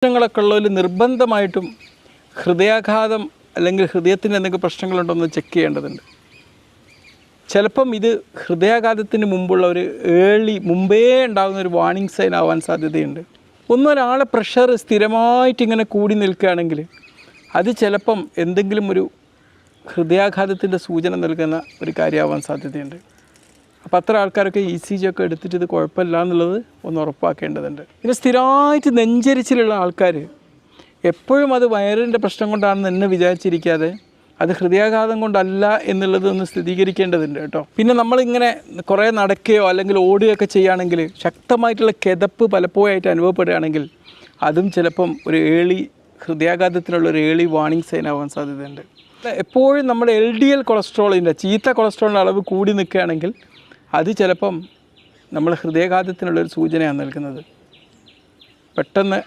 പ്രശ്നങ്ങളൊക്കെ ഉള്ളവർ നിർബന്ധമായിട്ടും ഹൃദയാഘാതം അല്ലെങ്കിൽ ഹൃദയത്തിന് എന്തെങ്കിലും പ്രശ്നങ്ങളുണ്ടോ എന്ന് ചെക്ക് ചെയ്യേണ്ടതുണ്ട്. ചിലപ്പം ഇത് ഹൃദയാഘാതത്തിന് മുമ്പുള്ള ഒരു മുമ്പേ ഉണ്ടാകുന്ന ഒരു വാർണിംഗ് സൈൻ ആവാൻ സാധ്യതയുണ്ട്. ഒരാളെ പ്രഷർ സ്ഥിരമായിട്ട് ഇങ്ങനെ കൂടി നിൽക്കുകയാണെങ്കിൽ അത് ചിലപ്പം എന്തെങ്കിലും ഒരു ഹൃദയാഘാതത്തിൻ്റെ സൂചന നൽകുന്ന ഒരു കാര്യമാവാൻ സാധ്യതയുണ്ട്. അപ്പോൾ അത്ര ആൾക്കാരൊക്കെ ECG ഒക്കെ എടുത്തിട്ട് ഇത് കുഴപ്പമില്ല എന്നുള്ളത് ഒന്ന് ഉറപ്പാക്കേണ്ടതുണ്ട്. പിന്നെ സ്ഥിരമായിട്ട് നെഞ്ചരിച്ചിലുള്ള ആൾക്കാർ എപ്പോഴും അത് വയറിൻ്റെ പ്രശ്നം കൊണ്ടാണെന്ന് തന്നെ വിചാരിച്ചിരിക്കാതെ അത് ഹൃദയാഘാതം കൊണ്ടല്ല എന്നുള്ളത് ഒന്ന് സ്ഥിരീകരിക്കേണ്ടതുണ്ട് കേട്ടോ. പിന്നെ നമ്മളിങ്ങനെ കുറേ നടക്കുകയോ അല്ലെങ്കിൽ ഓടുകയൊക്കെ ചെയ്യുകയാണെങ്കിൽ ശക്തമായിട്ടുള്ള കിതപ്പ് പലപ്പോഴായിട്ട് അനുഭവപ്പെടുകയാണെങ്കിൽ അതും ചിലപ്പം ഒരു ഹൃദയാഘാതത്തിനുള്ള ഒരു വാർണിംഗ് സൈൻ ആവാൻ സാധ്യതയുണ്ട്. എപ്പോഴും നമ്മുടെ LDL കൊളസ്ട്രോളിൻ്റെ ചീത്ത കൊളസ്ട്രോളിൻ്റെ അളവ് കൂടി നിൽക്കുകയാണെങ്കിൽ അത് ചിലപ്പം നമ്മൾ ഹൃദയാഘാതത്തിനുള്ളൊരു സൂചനയാണ് നൽകുന്നത്. പെട്ടെന്ന്